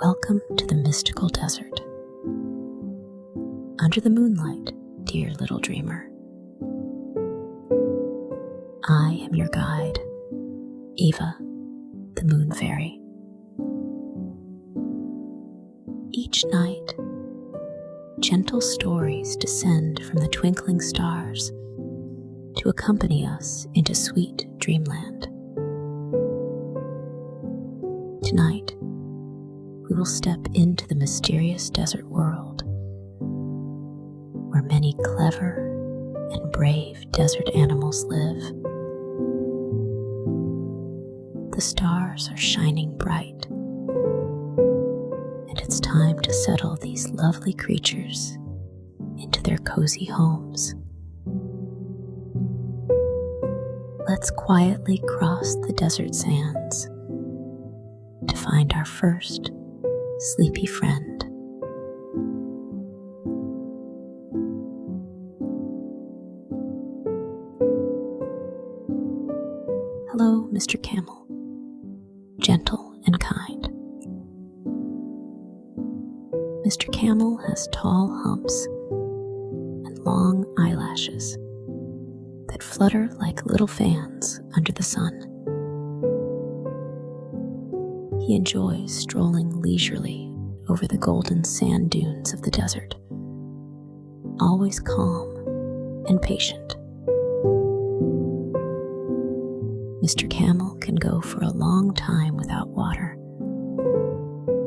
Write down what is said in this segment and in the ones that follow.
Welcome to the mystical desert. Under the moonlight, dear little dreamer. I am your guide, Eva, the moon fairy. Each night, gentle stories descend from the twinkling stars to accompany us into sweet dreamland. Tonight, we will step into the mysterious desert world where many clever and brave desert animals live. The stars are shining bright, and it's time to settle these lovely creatures into their cozy homes. Let's quietly cross the desert sands to find our first sleepy friend. Hello, Mr. Camel, gentle and kind. Mr. Camel has tall humps and long eyelashes that flutter like little fans under the sun. He enjoys strolling leisurely over the golden sand dunes of the desert, always calm and patient. Mr. Camel can go for a long time without water,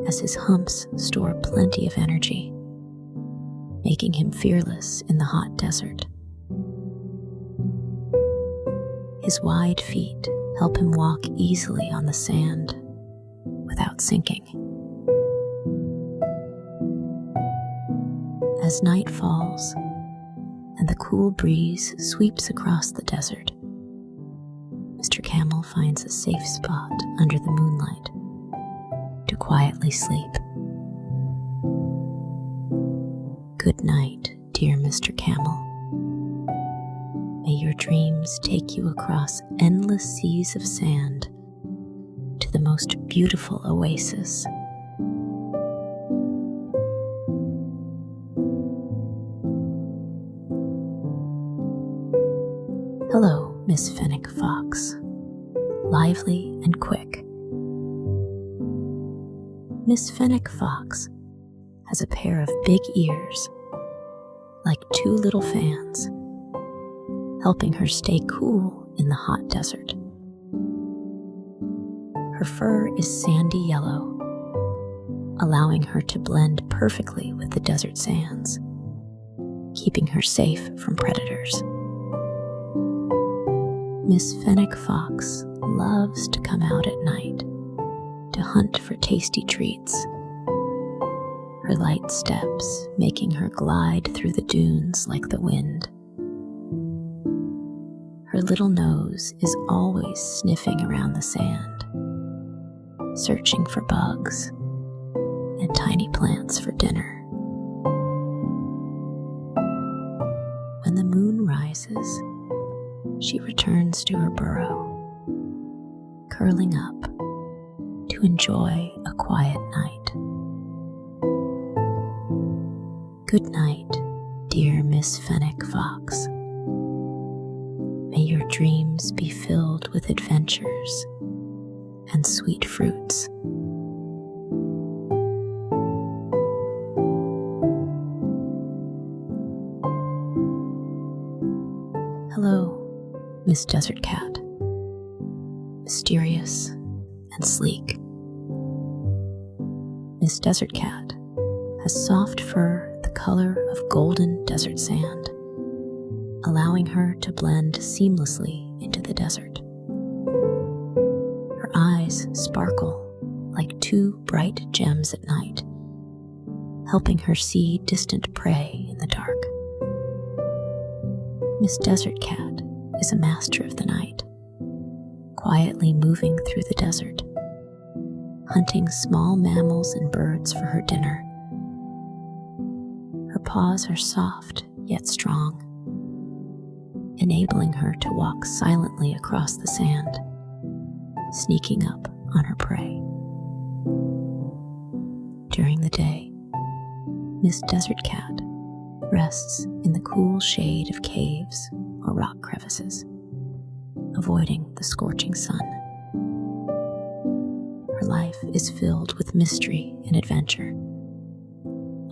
as his humps store plenty of energy, making him fearless in the hot desert. His wide feet help him walk easily on the sand without sinking. As night falls and the cool breeze sweeps across the desert, Mr. Camel finds a safe spot under the moonlight to quietly sleep. Good night, dear Mr. Camel. May your dreams take you across endless seas of sand to the most beautiful oasis. Hello, Miss Fennec Fox, lively and quick. Miss Fennec Fox has a pair of big ears, like two little fans, helping her stay cool in the hot desert. Her fur is sandy yellow, allowing her to blend perfectly with the desert sands, keeping her safe from predators. Miss Fennec Fox loves to come out at night to hunt for tasty treats, her light steps making her glide through the dunes like the wind. Her little nose is always sniffing around the sand, searching for bugs and tiny plants for dinner. When the moon rises, she returns to her burrow, curling up to enjoy a quiet night. Good night, dear Miss Fennec Fox. May your dreams be filled with adventures and sweet fruits. Hello, Miss Desert Cat, mysterious and sleek. Miss Desert Cat has soft fur the color of golden desert sand, allowing her to blend seamlessly into the desert. Her eyes sparkle like two bright gems at night, helping her see distant prey in the dark. Miss Desert Cat is a master of the night, quietly moving through the desert, hunting small mammals and birds for her dinner. Her paws are soft yet strong, enabling her to walk silently across the sand, sneaking up on her prey. during the day, Miss Desert Cat rests in the cool shade of caves or rock crevices, avoiding the scorching sun. Her life is filled with mystery and adventure,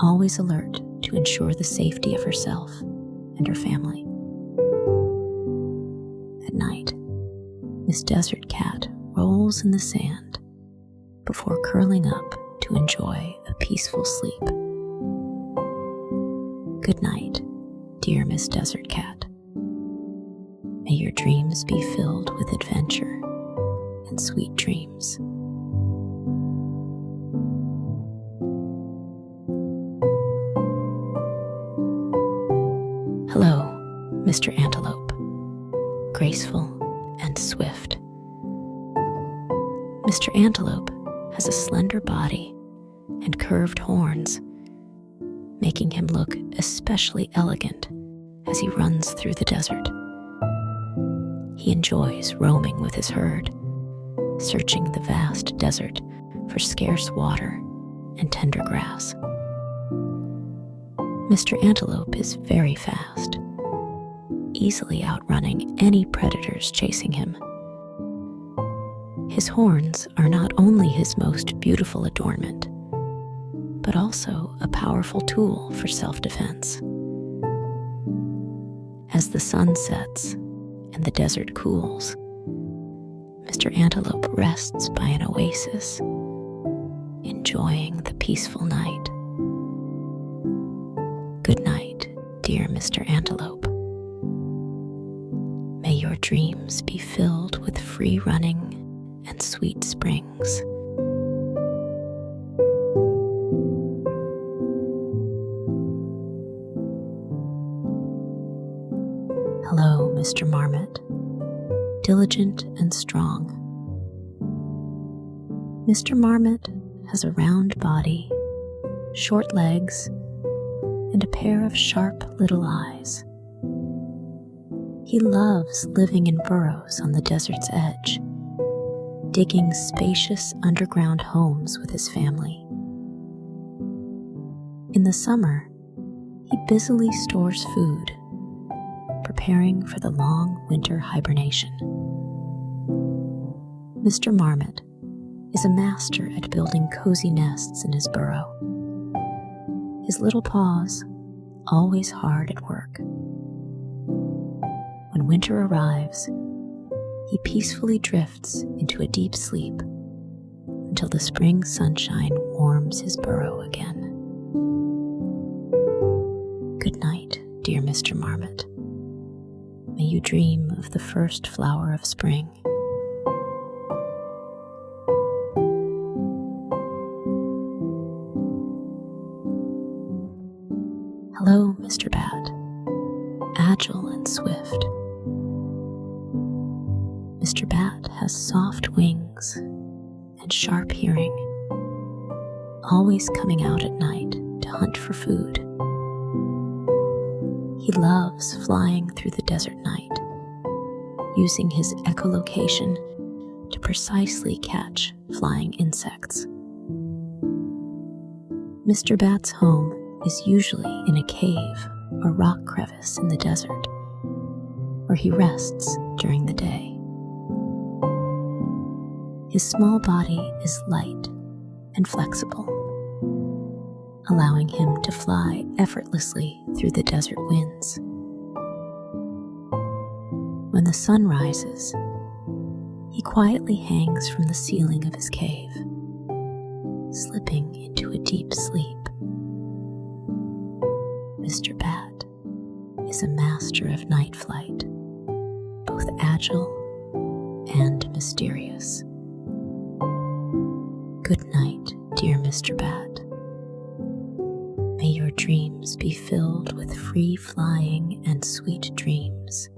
always alert to ensure the safety of herself and her family. At night, Miss Desert Cat rolls in the sand before curling up to enjoy a peaceful sleep. Good night, dear Miss Desert Cat. May your dreams be filled with adventure and sweet dreams. Hello, Mr. Antelope, graceful and swift. Mr. Antelope has a slender body and curved horns, making him look especially elegant as he runs through the desert. He enjoys roaming with his herd, searching the vast desert for scarce water and tender grass. Mr. Antelope is very fast, easily outrunning any predators chasing him. His horns are not only his most beautiful adornment, but also a powerful tool for self-defense. As the sun sets and the desert cools, Mr. Antelope rests by an oasis, enjoying the peaceful night. Good night, dear Mr. Antelope. May your dreams be filled with free running and sweet springs. Hello, Mr. Marmot, diligent and strong. Mr. Marmot has a round body, short legs, and a pair of sharp little eyes. He loves living in burrows on the desert's edge, digging spacious underground homes with his family. In the summer, he busily stores food, preparing for the long winter hibernation. Mr. Marmot is a master at building cozy nests in his burrow, his little paws always hard at work. When winter arrives, he peacefully drifts into a deep sleep until the spring sunshine warms his burrow again. Good night, dear Mr. Marmot. May you dream of the first flower of spring. Hello, Mr. Bat, agile and swift. Mr. Bat has soft wings and sharp hearing, always coming out at night to hunt for food. He loves flying through the desert night, using his echolocation to precisely catch flying insects. Mr. Bat's home is usually in a cave or rock crevice in the desert, where he rests during the day. His small body is light and flexible, allowing him to fly effortlessly through the desert winds. When the sun rises, he quietly hangs from the ceiling of his cave, slipping into a deep sleep. Mr. Bat is a master of night flight, both agile and mysterious. Good night, dear Mr. Bat. May your dreams be filled with free flying and sweet dreams.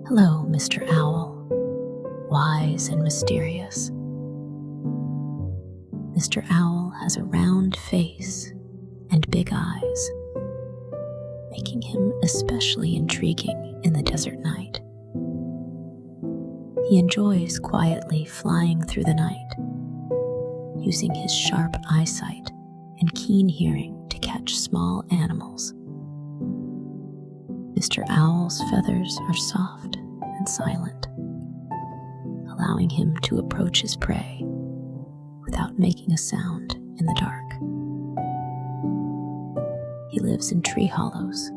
Hello, Mr. Owl, wise and mysterious. Mr. Owl has a round face and big eyes, making making him especially intriguing in the desert night. He enjoys quietly flying through the night, using his sharp eyesight and keen hearing to catch small animals. Mr. Owl's feathers are soft and silent, allowing him to approach his prey without making a sound in the dark. He lives in tree hollows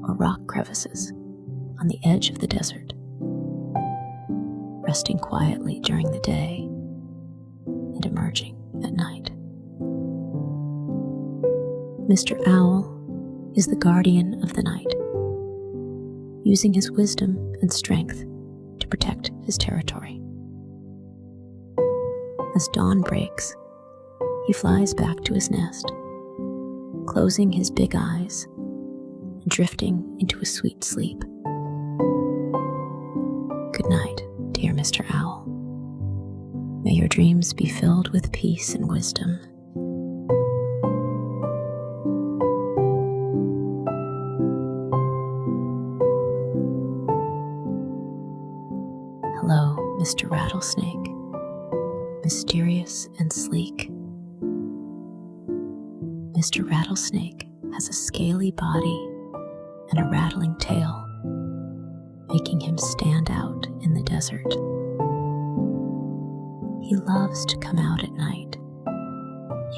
or rock crevices on the edge of the desert, resting quietly during the day and emerging at night. Mr. Owl is the guardian of the night, using his wisdom and strength to protect his territory. As dawn breaks, he flies back to his nest, closing his big eyes and drifting into a sweet sleep. Good night, dear Mr. Owl. May your dreams be filled with peace and wisdom. Hello, Mr. Rattlesnake, mysterious and sleek. Mr. Rattlesnake has a scaly body and a rattling tail, making him stand out in the desert. He loves to come out at night,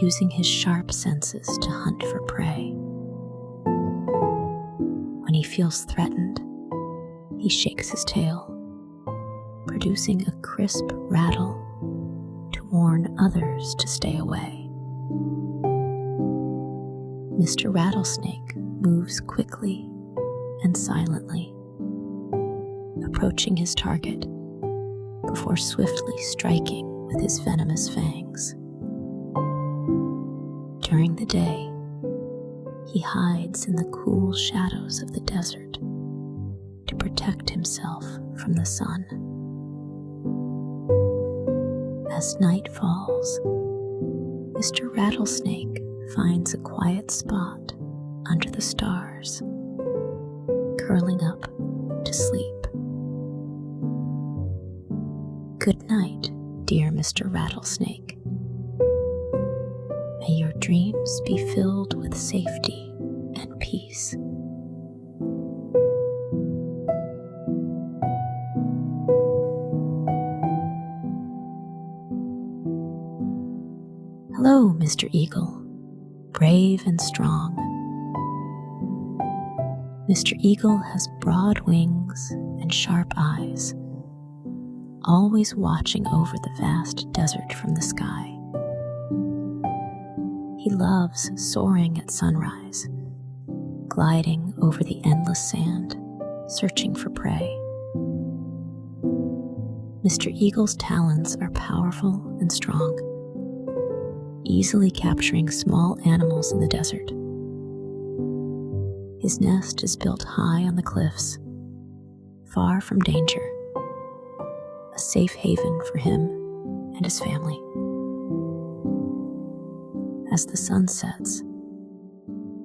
using his sharp senses to hunt for prey. When he feels threatened, he shakes his tail, producing a crisp rattle to warn others to stay away. Mr. Rattlesnake moves quickly and silently, approaching his target before swiftly striking with his venomous fangs. During the day, he hides in the cool shadows of the desert to protect himself from the sun. As night falls, Mr. Rattlesnake finds a quiet spot under the stars, curling up to sleep. Good night, dear Mr. Rattlesnake. May your dreams be filled with safety and peace. Hello, Mr. Eagle, brave and strong. Mr. Eagle has broad wings and sharp eyes, always watching over the vast desert from the sky. He loves soaring at sunrise, gliding over the endless sand, searching for prey. Mr. Eagle's talons are powerful and strong, easily capturing small animals in the desert. His nest is built high on the cliffs, far from danger, a safe haven for him and his family. As the sun sets,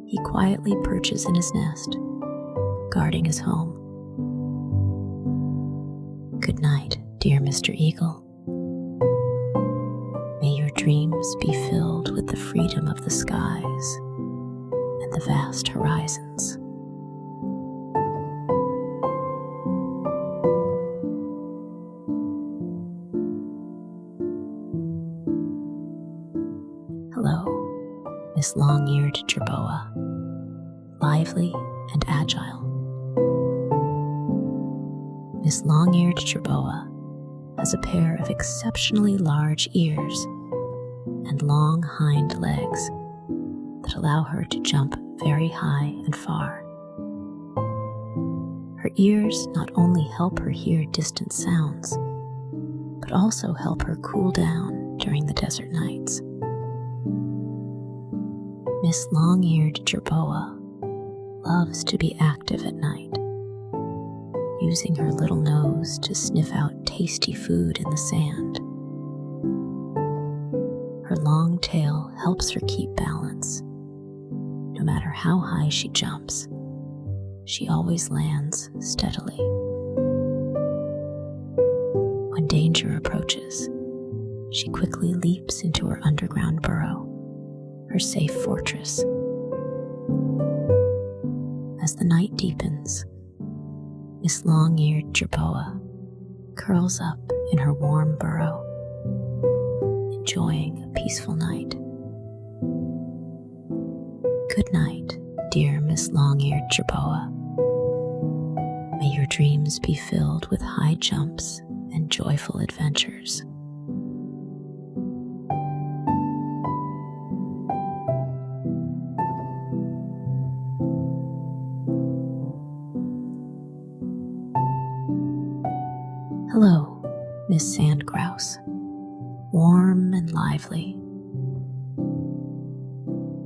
he quietly perches in his nest, guarding his home. Good night, dear Mr. Eagle. May your dreams be filled with the freedom of the skies and the vast horizons. Hello, Miss Long-Eared Jerboa, lively and agile. Miss Long-Eared Jerboa has a pair of exceptionally large ears and long hind legs that allow her to jump very high and far. Her ears not only help her hear distant sounds, but also help her cool down during the desert nights. Miss Long-Eared Jerboa loves to be active at night, using her little nose to sniff out tasty food in the sand. Her long tail helps her keep balance, no matter how high she jumps, she always lands steadily. When danger approaches, she quickly leaps into her underground burrow, her safe fortress. As the night deepens, Miss Long-Eared Jerboa curls up in her warm burrow, enjoying a peaceful night. Good night, dear Miss Long-Eared Jerboa. May your dreams be filled with high jumps and joyful adventures. Hello, Miss Sand Grouse, warm and lively.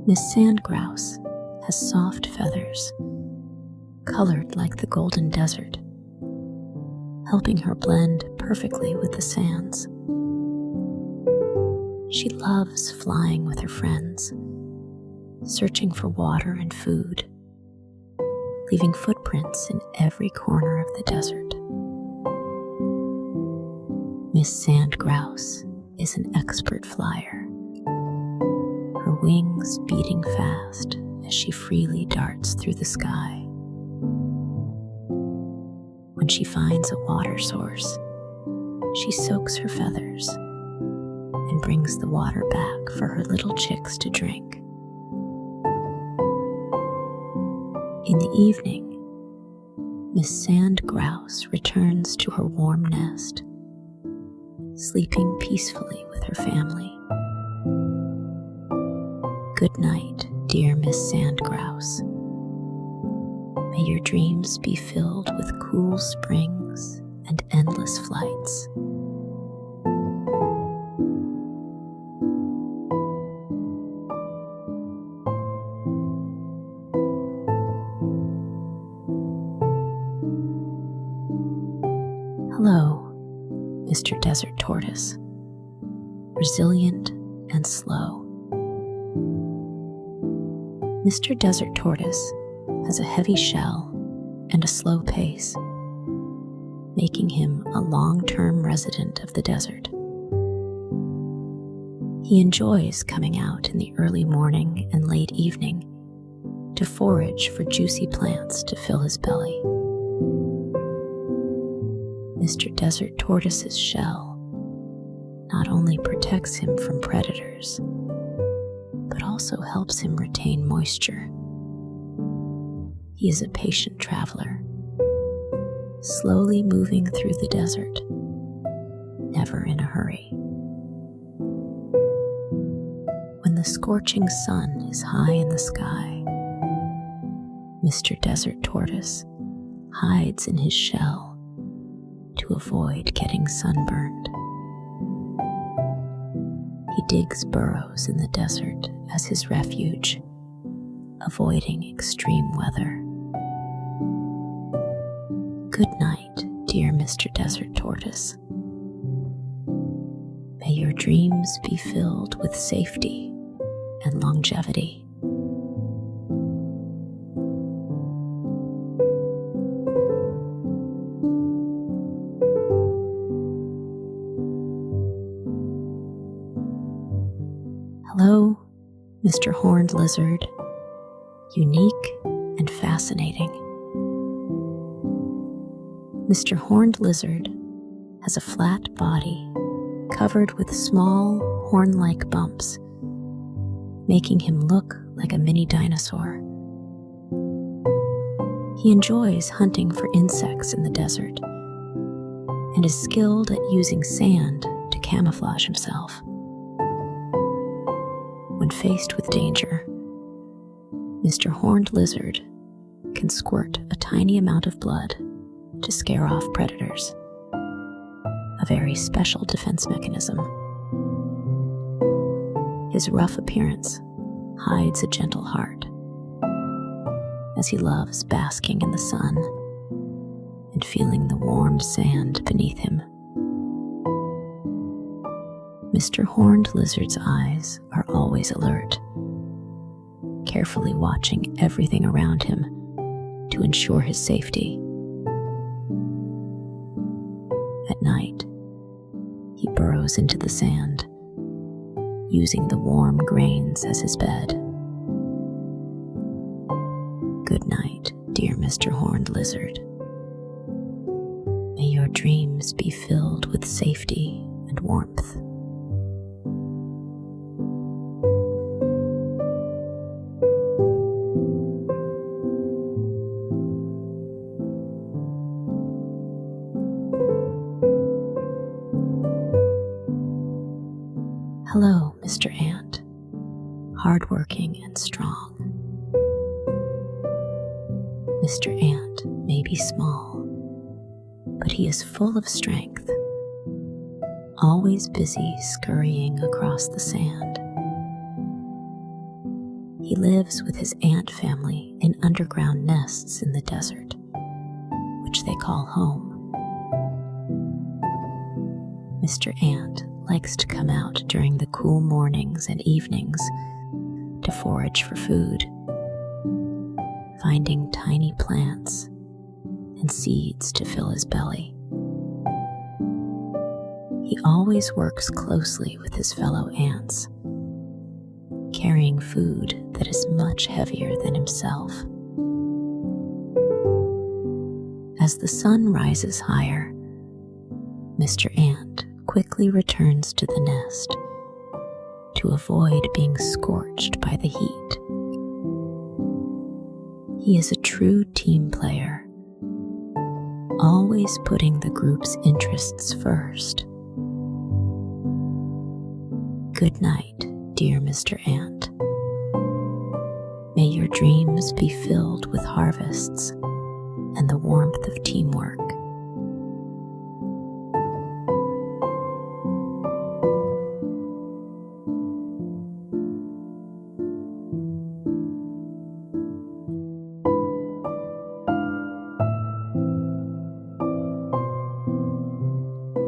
Miss Sand Grouse has soft feathers, colored like the golden desert, helping her blend perfectly with the sands. She loves flying with her friends, searching for water and food, leaving footprints in every corner of the desert. Miss Sand Grouse is an expert flyer, her wings beating fast as she freely darts through the sky. When she finds a water source, she soaks her feathers and brings the water back for her little chicks to drink. In the evening, Miss Sand Grouse returns to her warm nest, sleeping peacefully with her family. Good night, dear Miss Sand Grouse. May your dreams be filled with cool springs and endless flights. Hello, Mr. Desert Tortoise, resilient and slow. Mr. Desert Tortoise has a heavy shell and a slow pace, making him a long-term resident of the desert. He enjoys coming out in the early morning and late evening to forage for juicy plants to fill his belly. Mr. Desert Tortoise's shell not only protects him from predators, but also helps him retain moisture. He is a patient traveler, slowly moving through the desert, never in a hurry. When the scorching sun is high in the sky, Mr. Desert Tortoise hides in his shell to avoid getting sunburned. He digs burrows in the desert as his refuge, avoiding extreme weather. Good night, dear Mr. Desert Tortoise. May your dreams be filled with safety and longevity. Hello, Mr. Horned Lizard, unique and fascinating. Mr. Horned Lizard has a flat body covered with small horn-like bumps, making him look like a mini dinosaur. He enjoys hunting for insects in the desert and is skilled at using sand to camouflage himself. When faced with danger, Mr. Horned Lizard can squirt a tiny amount of blood to scare off predators, a very special defense mechanism. His rough appearance hides a gentle heart, as he loves basking in the sun and feeling the warm sand beneath him. Mr. Horned Lizard's eyes are always alert, carefully watching everything around him to ensure his safety. At night, he burrows into the sand, using the warm grains as his bed. Good night, dear Mr. Horned Lizard. May your dreams be filled with safety and warmth. Hello, Mr. Ant, hardworking and strong. Mr. Ant may be small, but he is full of strength, always busy scurrying across the sand. He lives with his ant family in underground nests in the desert, which they call home. Mr. Ant likes to come out during the cool mornings and evenings to forage for food, finding tiny plants and seeds to fill his belly. He always works closely with his fellow ants, carrying food that is much heavier than himself. As the sun rises higher, Mr. Ant quickly returns to the nest to avoid being scorched by the heat. He is a true team player, always putting the group's interests first. Good night, dear Mr. Ant. May your dreams be filled with harvests and the warmth of teamwork.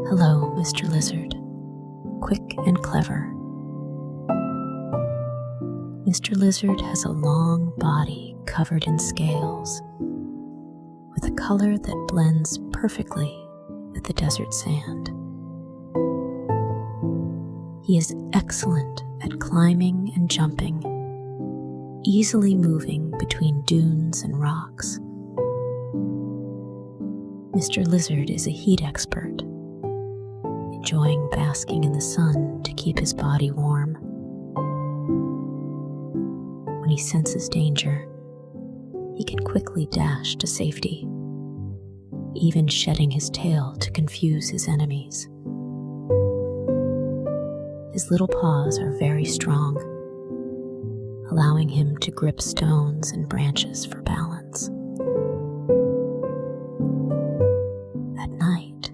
Hello, Mr. Lizard, quick and clever. Mr. Lizard has a long body covered in scales, with a color that blends perfectly with the desert sand. He is excellent at climbing and jumping, easily moving between dunes and rocks. Mr. Lizard is a heat expert, enjoying basking in the sun to keep his body warm. When he senses danger, he can quickly dash to safety, even shedding his tail to confuse his enemies. His little paws are very strong, allowing him to grip stones and branches for balance. At night,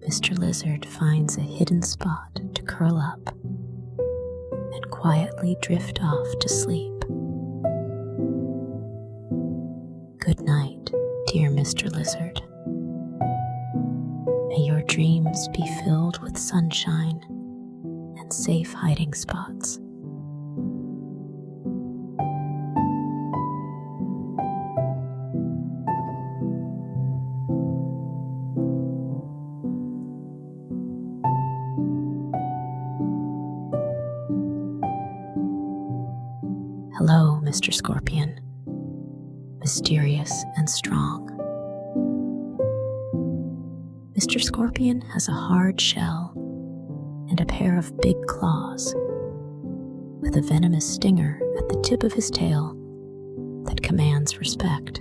Mr. Lizard finds a hidden spot to curl up and quietly drift off to sleep. Good night, dear Mr. Lizard. May your dreams be filled with sunshine and safe hiding spots. Hello, Mr. Scorpion, mysterious and strong. Mr. Scorpion has a hard shell and a pair of big claws, with a venomous stinger at the tip of his tail that commands respect.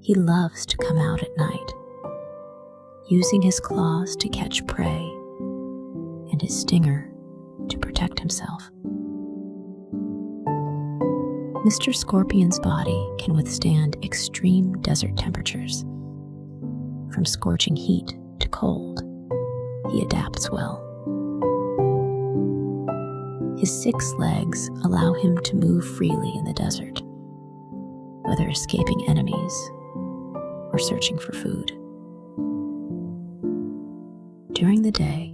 He loves to come out at night, using his claws to catch prey and his stinger to protect himself. Mr. Scorpion's body can withstand extreme desert temperatures. From scorching heat to cold, he adapts well. His 6 legs allow him to move freely in the desert, whether escaping enemies or searching for food. During the day,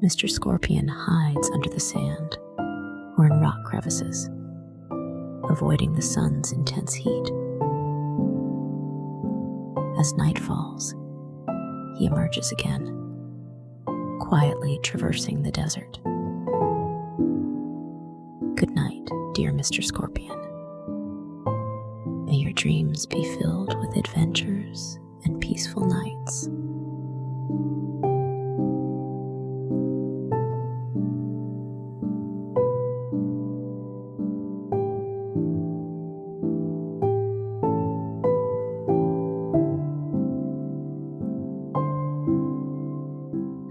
Mr. Scorpion hides under the sand or in rock crevices, avoiding the sun's intense heat. As night falls, he emerges again, quietly traversing the desert. Good night, dear Mr. Scorpion. May your dreams be filled with adventures and peaceful nights.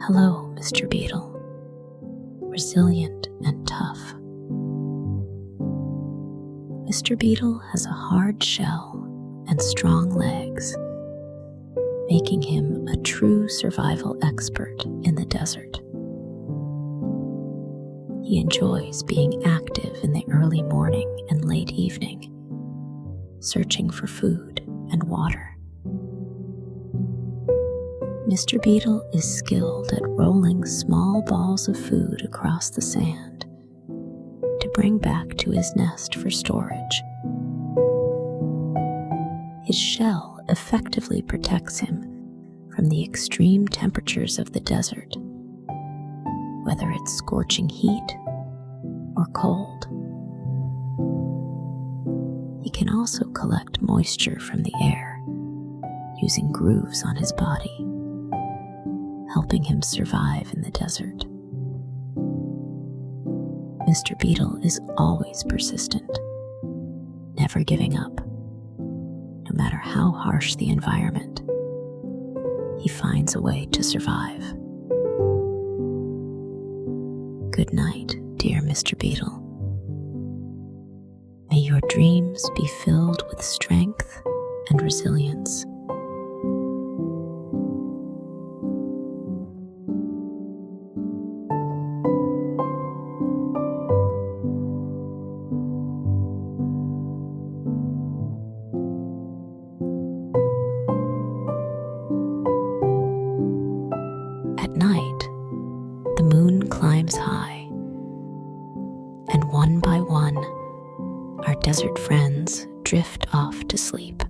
Hello, Mr. Beetle. Resilient and tough. Mr. Beetle has a hard shell and strong legs, making him a true survival expert in the desert. He enjoys being active in the early morning and late evening, searching for food and water. Mr. Beetle is skilled at rolling small balls of food across the sand to bring back to his nest for storage. His shell effectively protects him from the extreme temperatures of the desert, whether it's scorching heat or cold. He can also collect moisture from the air using grooves on his body, helping him survive in the desert. Mr. Beetle is always persistent, never giving up. No matter how harsh the environment, he finds a way to survive. Good night, dear Mr. Beetle. May your dreams be filled with strength and resilience. At night, the moon climbs high, and one by one, our desert friends drift off to sleep.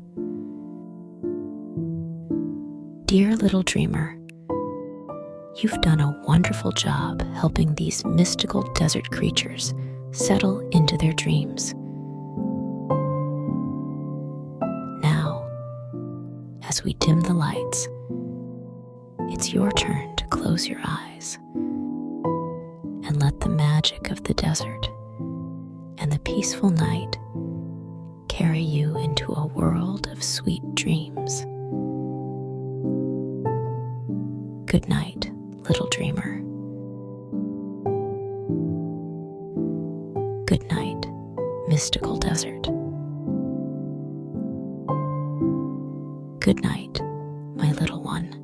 Dear little dreamer, you've done a wonderful job helping these mystical desert creatures settle into their dreams. Now, as we dim the lights, it's your turn to close your eyes and let the magic of the desert and the peaceful night carry you into a world of sweet dreams. Good night, little dreamer. Good night, mystical desert. Good night, my little one.